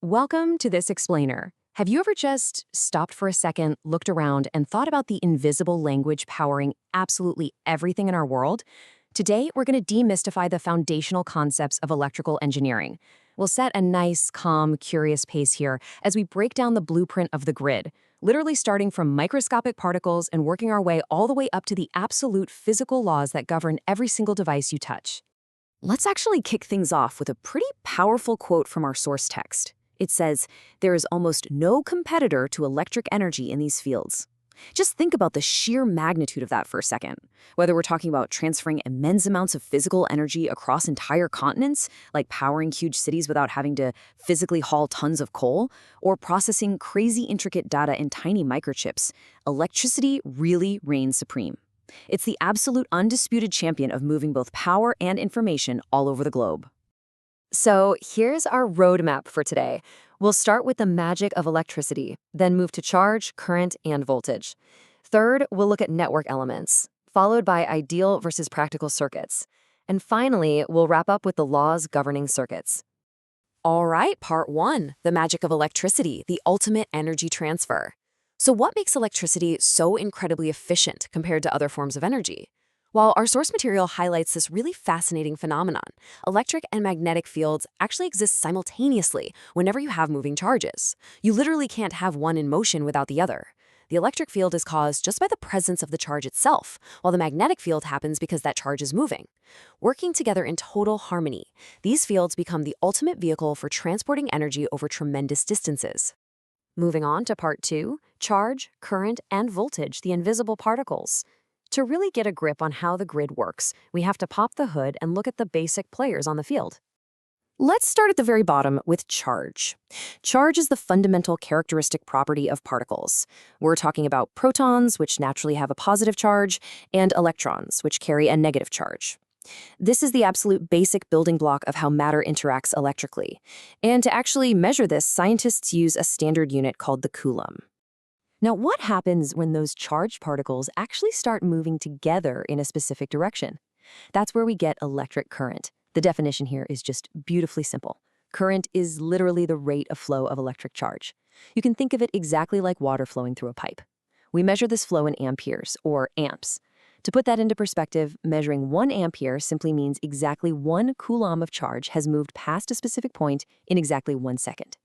Welcome to this explainer. Have you ever just stopped for a second, looked around, and thought about the invisible language powering absolutely everything in our world? Today, we're going to demystify the foundational concepts of electrical engineering. We'll set a nice, calm, curious pace here as we break down the blueprint of the grid, literally starting from microscopic particles and working our way all the way up to the absolute physical laws that govern every single device you touch. Let's actually kick things off with a pretty powerful quote from our source text. It says, "There is almost no competitor to electric energy in these fields." Just think about the sheer magnitude of that for a second. Whether we're talking about transferring immense amounts of physical energy across entire continents, like powering huge cities without having to physically haul tons of coal, or processing crazy intricate data in tiny microchips, electricity really reigns supreme. It's the absolute undisputed champion of moving both power and information all over the globe. So here's our roadmap for today. We'll start with the magic of electricity, then move to charge, current, and voltage. Third, we'll look at network elements, followed by ideal versus practical circuits. And finally, we'll wrap up with the laws governing circuits. All right, part one, the magic of electricity, the ultimate energy transfer. So what makes electricity so incredibly efficient compared to other forms of energy? While our source material highlights this really fascinating phenomenon, electric and magnetic fields actually exist simultaneously whenever you have moving charges. You literally can't have one in motion without the other. The electric field is caused just by the presence of the charge itself, while the magnetic field happens because that charge is moving. Working together in total harmony, these fields become the ultimate vehicle for transporting energy over tremendous distances. Moving on to part two, charge, current, and voltage, the invisible particles. To really get a grip on how the grid works, we have to pop the hood and look at the basic players on the field. Let's start at the very bottom with charge. Charge is the fundamental characteristic property of particles. We're talking about protons, which naturally have a positive charge, and electrons, which carry a negative charge. This is the absolute basic building block of how matter interacts electrically. And to actually measure this, scientists use a standard unit called the coulomb. Now, what happens when those charged particles actually start moving together in a specific direction? That's where we get electric current. The definition here is just beautifully simple. Current is literally the rate of flow of electric charge. You can think of it exactly like water flowing through a pipe. We measure this flow in amperes, or amps. To put that into perspective, measuring 1 ampere simply means exactly 1 coulomb of charge has moved past a specific point in exactly 1 second.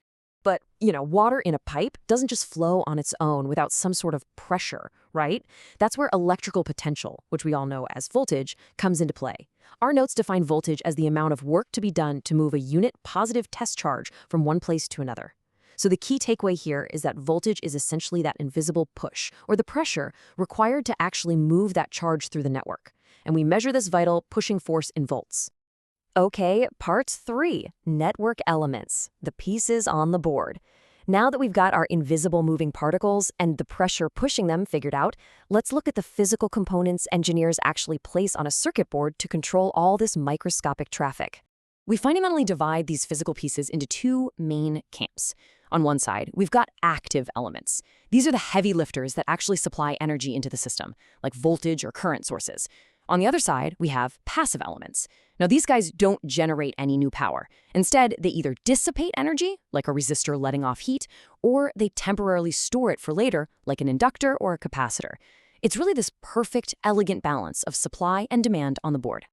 But, water in a pipe doesn't just flow on its own without some sort of pressure, right? That's where electrical potential, which we all know as voltage, comes into play. Our notes define voltage as the amount of work to be done to move a unit positive test charge from one place to another. So the key takeaway here is that voltage is essentially that invisible push, or the pressure, required to actually move that charge through the network. And we measure this vital pushing force in volts. Okay, part three, network elements, the pieces on the board. Now that we've got our invisible moving particles and the pressure pushing them figured out, let's look at the physical components engineers actually place on a circuit board to control all this microscopic traffic. We fundamentally divide these physical pieces into two main camps. On one side, we've got active elements. These are the heavy lifters that actually supply energy into the system, like voltage or current sources. On the other side, we have passive elements. Now, these guys don't generate any new power. Instead, they either dissipate energy, like a resistor letting off heat, or they temporarily store it for later, like an inductor or a capacitor. It's really this perfect, elegant balance of supply and demand on the board.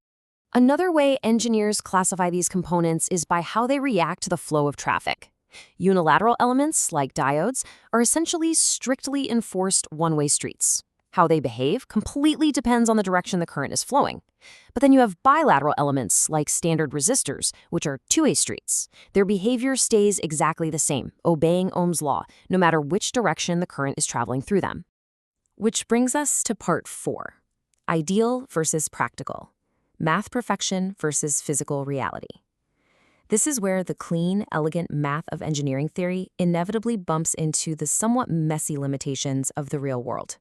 Another way engineers classify these components is by how they react to the flow of traffic. Unilateral elements, like diodes, are essentially strictly enforced one-way streets. How they behave completely depends on the direction the current is flowing. But then you have bilateral elements like standard resistors, which are two-way streets. Their behavior stays exactly the same, obeying Ohm's law, no matter which direction the current is traveling through them. Which brings us to part four, ideal versus practical, math perfection versus physical reality. This is where the clean, elegant math of engineering theory inevitably bumps into the somewhat messy limitations of the real world.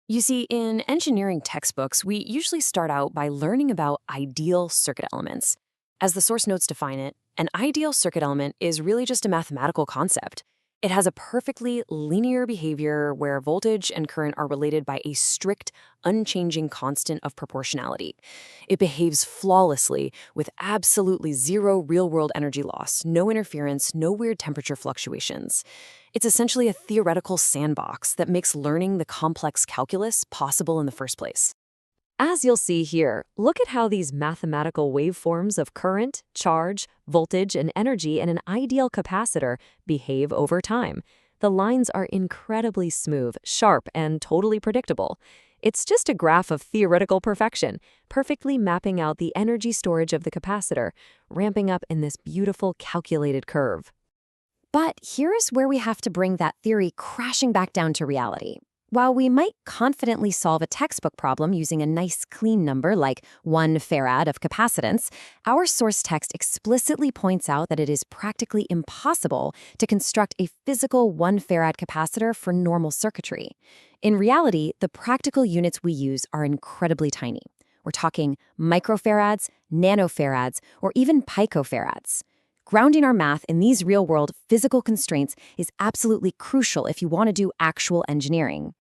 You see, in engineering textbooks, we usually start out by learning about ideal circuit elements. As the source notes define it, an ideal circuit element is really just a mathematical concept. It has a perfectly linear behavior where voltage and current are related by a strict, unchanging constant of proportionality. It behaves flawlessly with absolutely zero real-world energy loss, no interference, no weird temperature fluctuations. It's essentially a theoretical sandbox that makes learning the complex calculus possible in the first place. As you'll see here, look at how these mathematical waveforms of current, charge, voltage, and energy in an ideal capacitor behave over time. The lines are incredibly smooth, sharp, and totally predictable. It's just a graph of theoretical perfection, perfectly mapping out the energy storage of the capacitor, ramping up in this beautiful calculated curve. But here's where we have to bring that theory crashing back down to reality. While we might confidently solve a textbook problem using a nice clean number like 1 farad of capacitance, our source text explicitly points out that it is practically impossible to construct a physical 1 farad capacitor for normal circuitry. In reality, the practical units we use are incredibly tiny. We're talking microfarads, nanofarads, or even picofarads. Grounding our math in these real-world physical constraints is absolutely crucial if you want to do actual engineering.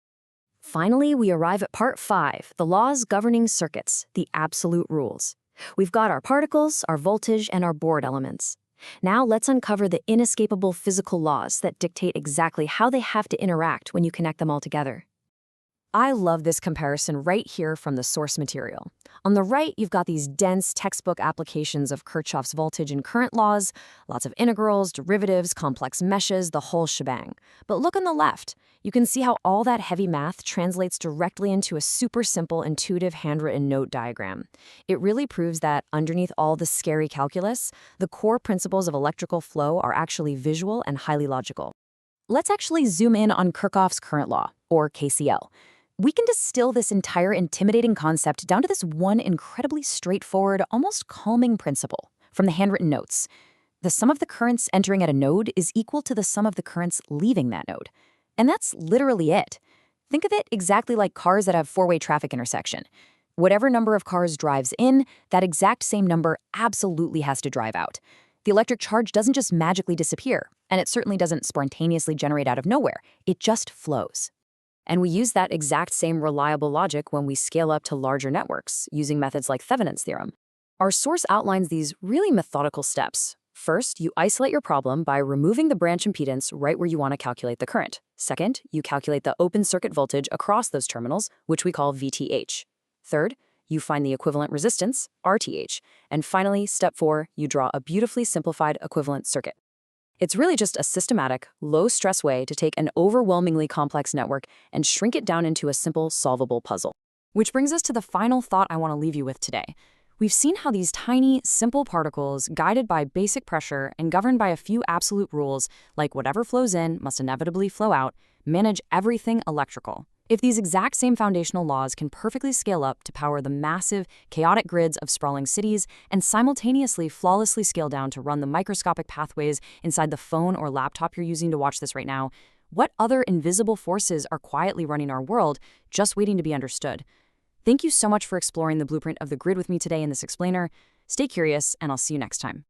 Finally, we arrive at part 5, the laws governing circuits, the absolute rules. We've got our particles, our voltage, and our board elements. Now let's uncover the inescapable physical laws that dictate exactly how they have to interact when you connect them all together. I love this comparison right here from the source material. On the right, you've got these dense textbook applications of Kirchhoff's voltage and current laws, lots of integrals, derivatives, complex meshes, the whole shebang. But look on the left. You can see how all that heavy math translates directly into a super simple, intuitive handwritten note diagram. It really proves that underneath all the scary calculus, the core principles of electrical flow are actually visual and highly logical. Let's actually zoom in on Kirchhoff's current law, or KCL. We can distill this entire intimidating concept down to this one incredibly straightforward, almost calming principle from the handwritten notes. The sum of the currents entering at a node is equal to the sum of the currents leaving that node. And that's literally it. Think of it exactly like cars that have four-way traffic intersection. Whatever number of cars drives in, that exact same number absolutely has to drive out. The electric charge doesn't just magically disappear, and it certainly doesn't spontaneously generate out of nowhere. It just flows. And we use that exact same reliable logic when we scale up to larger networks, using methods like Thevenin's theorem. Our source outlines these really methodical steps. First, you isolate your problem by removing the branch impedance right where you want to calculate the current. Second, you calculate the open circuit voltage across those terminals, which we call VTH. Third, you find the equivalent resistance, RTH. And finally, step 4, you draw a beautifully simplified equivalent circuit. It's really just a systematic, low-stress way to take an overwhelmingly complex network and shrink it down into a simple, solvable puzzle. Which brings us to the final thought I want to leave you with today. We've seen how these tiny, simple particles, guided by basic pressure and governed by a few absolute rules, like whatever flows in must inevitably flow out, manage everything electrical. If these exact same foundational laws can perfectly scale up to power the massive, chaotic grids of sprawling cities and simultaneously flawlessly scale down to run the microscopic pathways inside the phone or laptop you're using to watch this right now, what other invisible forces are quietly running our world, just waiting to be understood? Thank you so much for exploring the blueprint of the grid with me today in this explainer. Stay curious, and I'll see you next time.